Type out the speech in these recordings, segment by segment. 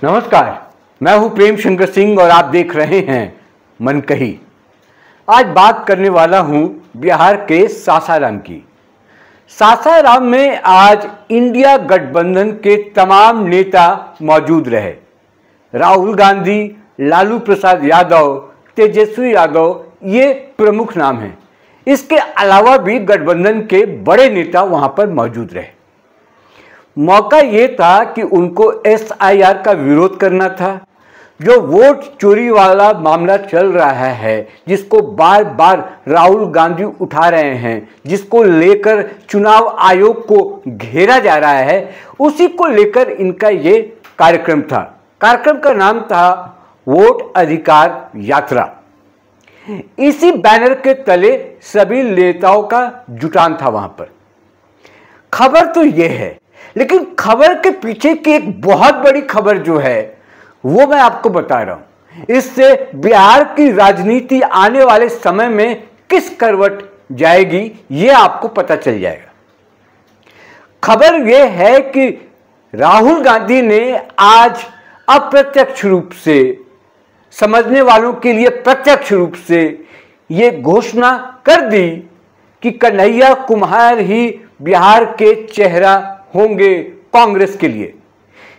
नमस्कार, मैं हूं प्रेम शंकर सिंह और आप देख रहे हैं मन कही। आज बात करने वाला हूं बिहार के सासाराम की। सासाराम में आज इंडिया गठबंधन के तमाम नेता मौजूद रहे। राहुल गांधी, लालू प्रसाद यादव, तेजस्वी यादव ये प्रमुख नाम हैं। इसके अलावा भी गठबंधन के बड़े नेता वहां पर मौजूद रहे। मौका ये था कि उनको SIR का विरोध करना था। जो वोट चोरी वाला मामला चल रहा है, जिसको बार बार राहुल गांधी उठा रहे हैं, जिसको लेकर चुनाव आयोग को घेरा जा रहा है, उसी को लेकर इनका ये कार्यक्रम था। कार्यक्रम का नाम था वोट अधिकार यात्रा। इसी बैनर के तले सभी नेताओं का जुटान था वहां पर। खबर तो यह है, लेकिन खबर के पीछे की एक बहुत बड़ी खबर जो है वो मैं आपको बता रहा हूं। इससे बिहार की राजनीति आने वाले समय में किस करवट जाएगी ये आपको पता चल जाएगा। खबर यह है कि राहुल गांधी ने आज अप्रत्यक्ष रूप से, समझने वालों के लिए प्रत्यक्ष रूप से ये घोषणा कर दी कि कन्हैया कुमार ही बिहार के चेहरा होंगे कांग्रेस के लिए।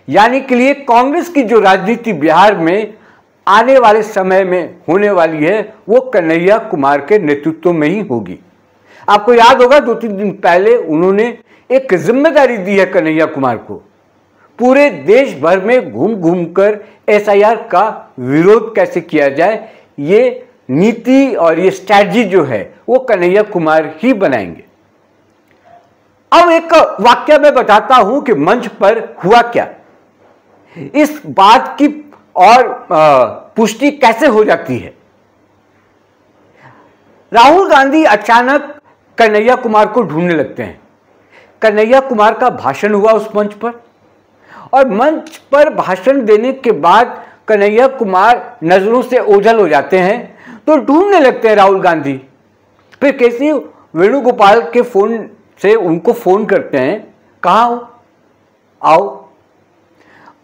यानी के लिए कांग्रेस की जो राजनीति बिहार में आने वाले समय में होने वाली है वो कन्हैया कुमार के नेतृत्व में ही होगी। आपको याद होगा 2-3 दिन पहले उन्होंने एक जिम्मेदारी दी है कन्हैया कुमार को, पूरे देश भर में घूम घूम कर SIR का विरोध कैसे किया जाए, ये नीति और ये स्ट्रैटेजी जो है वो कन्हैया कुमार ही बनाएंगे। अब एक वाक्य मैं बताता हूं कि मंच पर हुआ क्या, इस बात की और पुष्टि कैसे हो जाती है। राहुल गांधी अचानक कन्हैया कुमार को ढूंढने लगते हैं। कन्हैया कुमार का भाषण हुआ उस मंच पर, और मंच पर भाषण देने के बाद कन्हैया कुमार नजरों से ओझल हो जाते हैं, तो ढूंढने लगते हैं राहुल गांधी। फिर कैसे वेणुगोपाल के फोन से उनको फोन करते हैं, कहाँ हो, आओ।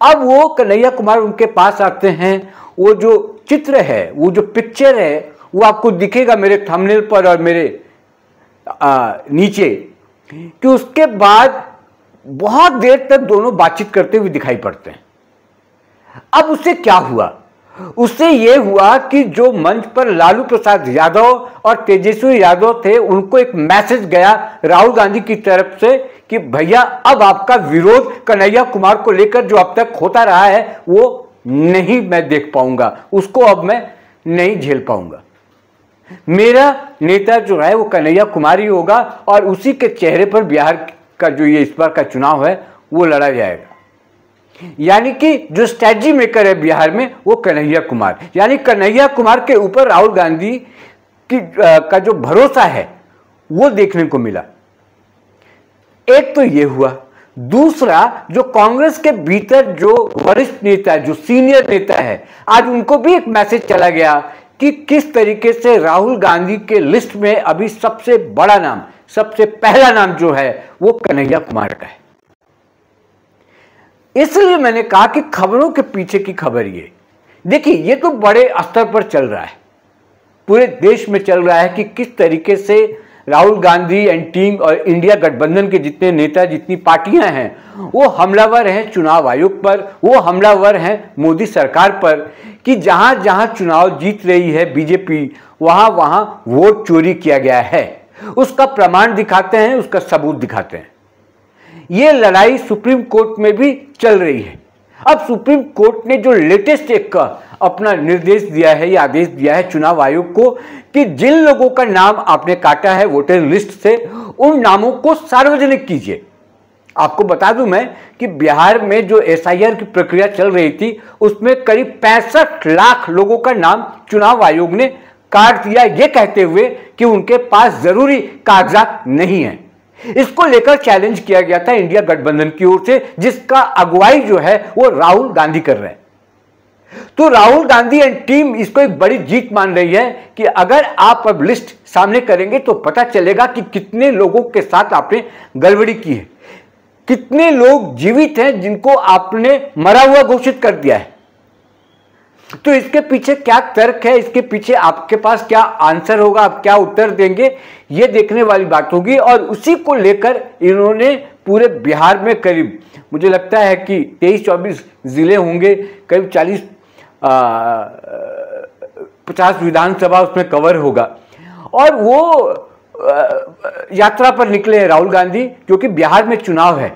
अब वो कन्हैया कुमार उनके पास आते हैं। वो जो चित्र है, वो जो पिक्चर है, वो आपको दिखेगा मेरे थंबनेल पर और मेरे नीचे, कि उसके बाद बहुत देर तक दोनों बातचीत करते हुए दिखाई पड़ते हैं। अब उससे क्या हुआ? उससे यह हुआ कि जो मंच पर लालू प्रसाद यादव और तेजस्वी यादव थे, उनको एक मैसेज गया राहुल गांधी की तरफ से कि भैया अब आपका विरोध कन्हैया कुमार को लेकर जो अब तक होता रहा है वो नहीं मैं देख पाऊंगा, उसको अब मैं नहीं झेल पाऊंगा। मेरा नेता जो है वो कन्हैया कुमार ही होगा और उसी के चेहरे पर बिहार का जो ये इस बार का चुनाव है वो लड़ा जाएगा। यानी कि जो स्ट्रैटेजी मेकर है बिहार में वो कन्हैया कुमार, यानी कन्हैया कुमार के ऊपर राहुल गांधी की का जो भरोसा है वो देखने को मिला। एक तो ये हुआ। दूसरा, जो कांग्रेस के भीतर जो वरिष्ठ नेता, जो सीनियर नेता है, आज उनको भी एक मैसेज चला गया कि किस तरीके से राहुल गांधी के लिस्ट में अभी सबसे बड़ा नाम, सबसे पहला नाम जो है वो कन्हैया कुमार का है। इसलिए मैंने कहा कि खबरों के पीछे की खबर ये देखिए, ये तो बड़े स्तर पर चल रहा है, पूरे देश में चल रहा है कि किस तरीके से राहुल गांधी एंड टीम और इंडिया गठबंधन के जितने नेता, जितनी पार्टियां हैं, वो हमलावर हैं चुनाव आयोग पर, वो हमलावर हैं मोदी सरकार पर, कि जहां जहां चुनाव जीत रही है बीजेपी, वहां वहां वोट चोरी किया गया है। उसका प्रमाण दिखाते हैं, उसका सबूत दिखाते हैं। ये लड़ाई सुप्रीम कोर्ट में भी चल रही है। अब सुप्रीम कोर्ट ने जो लेटेस्ट एक अपना निर्देश दिया है या आदेश दिया है चुनाव आयोग को कि जिन लोगों का नाम आपने काटा है वोटर लिस्ट से, उन नामों को सार्वजनिक कीजिए। आपको बता दूं मैं कि बिहार में जो SIR की प्रक्रिया चल रही थी उसमें करीब 65 लाख लोगों का नाम चुनाव आयोग ने काट दिया, ये कहते हुए कि उनके पास जरूरी कागजात नहीं है। इसको लेकर चैलेंज किया गया था इंडिया गठबंधन की ओर से, जिसका अगुवाई जो है वो राहुल गांधी कर रहे हैं। तो राहुल गांधी एंड टीम इसको एक बड़ी जीत मान रही है कि अगर आप अब लिस्ट सामने करेंगे तो पता चलेगा कि कितने लोगों के साथ आपने गड़बड़ी की है। कितने लोग जीवित हैं जिनको आपने मरा हुआ घोषित कर दिया है? तो इसके पीछे क्या तर्क है, इसके पीछे आपके पास क्या आंसर होगा, आप क्या उत्तर देंगे, ये देखने वाली बात होगी। और उसी को लेकर इन्होंने पूरे बिहार में करीब मुझे लगता है कि 23-24 जिले होंगे, करीब 40-50 विधानसभा उसमें कवर होगा। और वो यात्रा पर निकले हैं राहुल गांधी, क्योंकि बिहार में चुनाव है।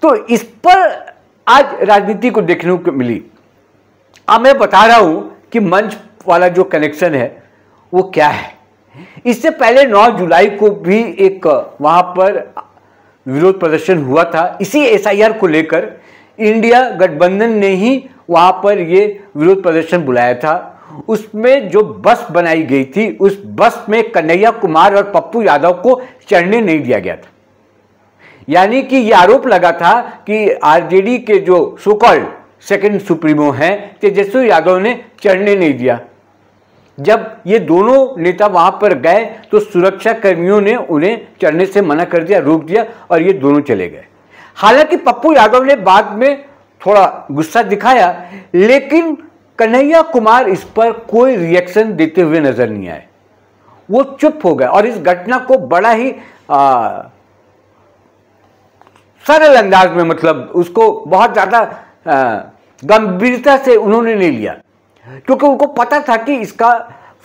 तो इस पर आज राजनीति को देखने को मिली। अब मैं बता रहा हूं कि मंच वाला जो कनेक्शन है वो क्या है। इससे पहले 9 जुलाई को भी एक वहां पर विरोध प्रदर्शन हुआ था इसी एसआईआर को लेकर। इंडिया गठबंधन ने ही वहां पर ये विरोध प्रदर्शन बुलाया था। उसमें जो बस बनाई गई थी, उस बस में कन्हैया कुमार और पप्पू यादव को चढ़ने नहीं दिया गया था। यानी कि ये आरोप लगा था कि आरजेडी के जो सो कॉल्ड सेकंड सुप्रीमो हैं तेजस्वी यादव ने चढ़ने नहीं दिया। जब ये दोनों नेता वहां पर गए तो सुरक्षा कर्मियों ने उन्हें चढ़ने से मना कर दिया, रोक दिया, और ये दोनों चले गए। हालांकि पप्पू यादव ने बाद में थोड़ा गुस्सा दिखाया, लेकिन कन्हैया कुमार इस पर कोई रिएक्शन देते हुए नजर नहीं आए। वो चुप हो गए और इस घटना को बड़ा ही सरल अंदाज में, मतलब उसको बहुत ज्यादा गंभीरता से उन्होंने नहीं लिया, क्योंकि उनको पता था कि इसका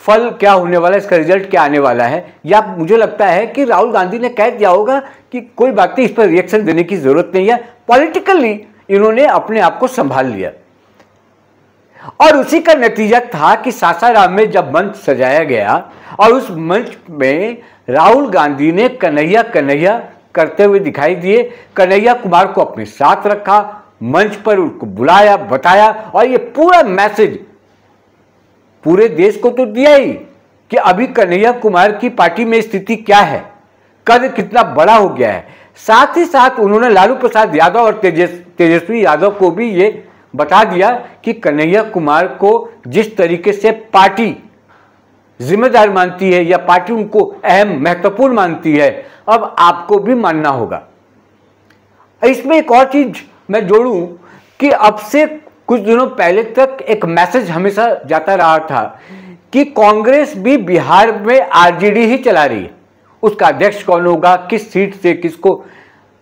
फल क्या होने वाला है, इसका रिजल्ट क्या आने वाला है। या मुझे लगता है कि राहुल गांधी ने कह दिया होगा कि कोई बात नहीं, इस पर रिएक्शन देने की जरूरत नहीं है। पॉलिटिकली इन्होंने अपने आप को संभाल लिया। और उसी का नतीजा था कि सासाराम में जब मंच सजाया गया और उस मंच में राहुल गांधी ने कन्हैया कन्हैया करते हुए दिखाई दिए। कन्हैया कुमार को अपने साथ रखा, मंच पर उसको बुलाया, बताया, और ये पूरा मैसेज पूरे देश को तो दिया ही कि अभी कन्हैया कुमार की पार्टी में स्थिति क्या है, कद कितना बड़ा हो गया है। साथ ही साथ उन्होंने लालू प्रसाद यादव और तेजस्वी यादव को भी ये बता दिया कि कन्हैया कुमार को जिस तरीके से पार्टी जिम्मेदार मानती है या पार्टी उनको अहम महत्वपूर्ण मानती है, अब आपको भी मानना होगा। इसमें एक और चीज मैं जोड़ूं कि अब से कुछ दिनों पहले तक एक मैसेज हमेशा जाता रहा था कि कांग्रेस भी बिहार में आरजेडी ही चला रही है। उसका अध्यक्ष कौन होगा, किस सीट से किसको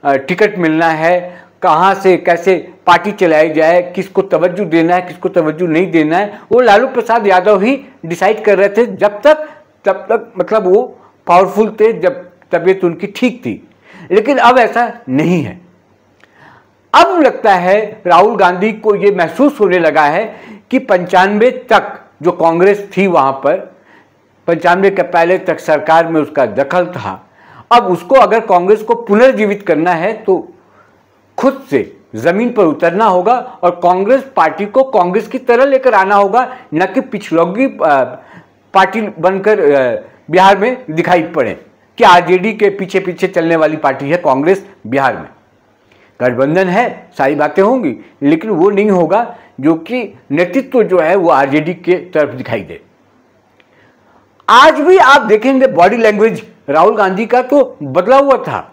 टिकट मिलना है, कहां से कैसे पार्टी चलाई जाए, किसको तवज्जो देना है, किसको तवज्जो नहीं देना है, वो लालू प्रसाद यादव ही डिसाइड कर रहे थे तब तक मतलब वो पावरफुल थे, जब तबीयत उनकी ठीक थी। लेकिन अब ऐसा नहीं है। अब लगता है राहुल गांधी को ये महसूस होने लगा है कि 95 तक जो कांग्रेस थी वहां पर, 95 के पहले तक सरकार में उसका दखल था। अब उसको अगर कांग्रेस को पुनर्जीवित करना है तो खुद से जमीन पर उतरना होगा और कांग्रेस पार्टी को कांग्रेस की तरह लेकर आना होगा, न कि पिछड़ोगी पार्टी बनकर बिहार में दिखाई पड़े कि आरजेडी के पीछे पीछे चलने वाली पार्टी है कांग्रेस बिहार में। गठबंधन है, सारी बातें होंगी, लेकिन वो नहीं होगा जो कि नेतृत्व जो है वो आरजेडी के तरफ दिखाई दे। आज भी आप देखेंगे बॉडी लैंग्वेज राहुल गांधी का तो बदला हुआ था,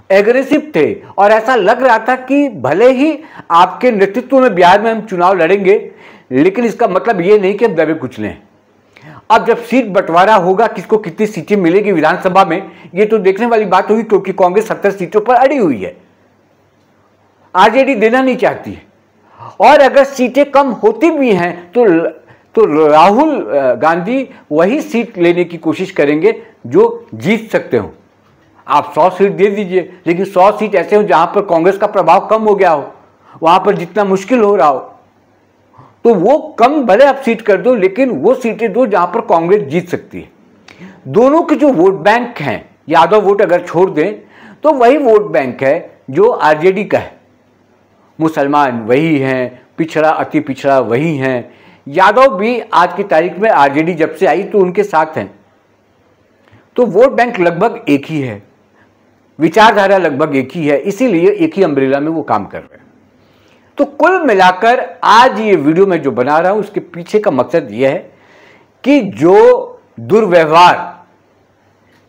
एग्रेसिव थे, और ऐसा लग रहा था कि भले ही आपके नेतृत्व में बिहार में हम चुनाव लड़ेंगे, लेकिन इसका मतलब ये नहीं कि हम दबे कुचले। अब जब सीट बंटवारा होगा, किसको कितनी सीटें मिलेगी विधानसभा में, ये तो देखने वाली बात होगी, क्योंकि कांग्रेस 70 सीटों पर अड़ी हुई है, आरजेडी देना नहीं चाहती है। और अगर सीटें कम होती भी हैं तो राहुल गांधी वही सीट लेने की कोशिश करेंगे जो जीत सकते हो। आप 100 सीट दे दीजिए, लेकिन 100 सीट ऐसे हो जहां पर कांग्रेस का प्रभाव कम हो गया हो, वहां पर जितना मुश्किल हो रहा हो, तो वो कम भले आप सीट कर दो, लेकिन वो सीटें दो जहां पर कांग्रेस जीत सकती है। दोनों के जो वोट बैंक हैं, यादव वोट अगर छोड़ दें तो वही वोट बैंक है जो आरजेडी का है। मुसलमान वही हैं, पिछड़ा अति पिछड़ा वही हैं। यादव भी आज की तारीख में आरजेडी जब से आई तो उनके साथ हैं। तो वोट बैंक लगभग एक ही है, विचारधारा लगभग एक ही है, इसीलिए एक ही अम्ब्रेला में वो काम कर रहे हैं। तो कुल मिलाकर आज ये वीडियो मैं जो बना रहा हूं उसके पीछे का मकसद यह है कि जो दुर्व्यवहार,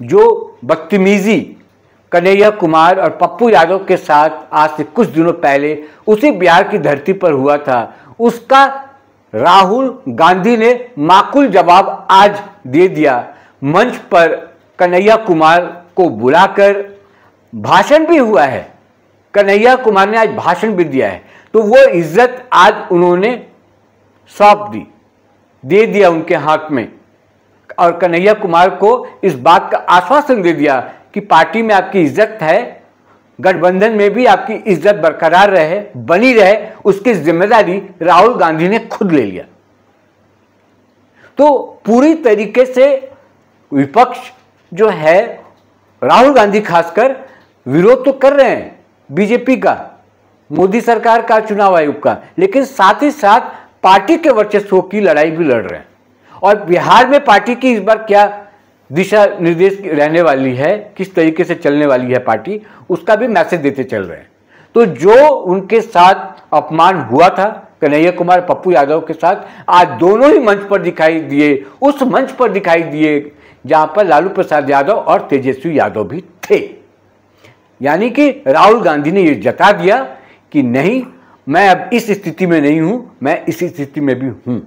जो बदतमीजी कन्हैया कुमार और पप्पू यादव के साथ आज से कुछ दिनों पहले उसी बिहार की धरती पर हुआ था, उसका राहुल गांधी ने माकूल जवाब आज दे दिया। मंच पर कन्हैया कुमार को बुलाकर भाषण भी हुआ है, कन्हैया कुमार ने आज भाषण भी दिया है, तो वो इज्जत आज उन्होंने सौंप दे दिया उनके हाथ में, और कन्हैया कुमार को इस बात का आश्वासन दे दिया कि पार्टी में आपकी इज्जत है, गठबंधन में भी आपकी इज्जत बरकरार रहे, बनी रहे, उसकी जिम्मेदारी राहुल गांधी ने खुद ले लिया। तो पूरी तरीके से विपक्ष जो है, राहुल गांधी खासकर, विरोध तो कर रहे हैं बीजेपी का, मोदी सरकार का, चुनाव आयोग का, लेकिन साथ ही साथ पार्टी के वर्चस्व की लड़ाई भी लड़ रहे हैं। और बिहार में पार्टी की इस बार क्या दिशा निर्देश रहने वाली है, किस तरीके से चलने वाली है पार्टी, उसका भी मैसेज देते चल रहे हैं। तो जो उनके साथ अपमान हुआ था कन्हैया कुमार पप्पू यादव के साथ, आज दोनों ही मंच पर दिखाई दिए, उस मंच पर दिखाई दिए जहां पर लालू प्रसाद यादव और तेजस्वी यादव भी थे। यानी कि राहुल गांधी ने यह जता दिया कि नहीं, मैं अब इस स्थिति में नहीं हूं, मैं इस स्थिति में भी हूं।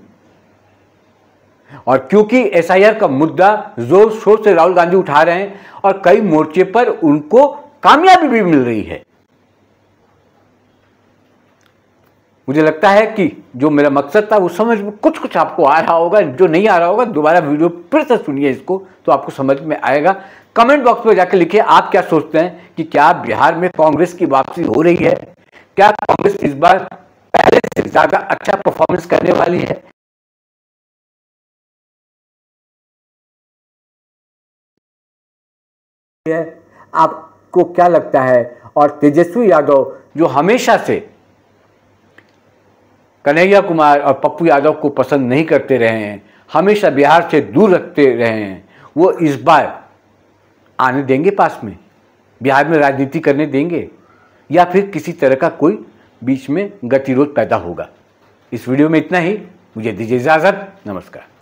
और क्योंकि एसआईआर का मुद्दा जोर शोर से राहुल गांधी उठा रहे हैं और कई मोर्चे पर उनको कामयाबी भी मिल रही है, मुझे लगता है कि जो मेरा मकसद था वो समझ में कुछ आपको आ रहा होगा। जो नहीं आ रहा होगा दोबारा वीडियो फिर से सुनिए इसको, तो आपको समझ में आएगा। कमेंट बॉक्स में जाकर लिखिए आप क्या सोचते हैं कि क्या बिहार में कांग्रेस की वापसी हो रही है, क्या कांग्रेस इस बार पहले से ज्यादा अच्छा परफॉर्मेंस करने वाली है। आपको क्या लगता है? और तेजस्वी यादव जो हमेशा से कन्हैया कुमार और पप्पू यादव को पसंद नहीं करते रहे हैं, हमेशा बिहार से दूर रखते रहे हैं, वो इस बार आने देंगे पास में, बिहार में राजनीति करने देंगे, या फिर किसी तरह का कोई बीच में गतिरोध पैदा होगा। इस वीडियो में इतना ही, मुझे दीजिए इजाजत, नमस्कार।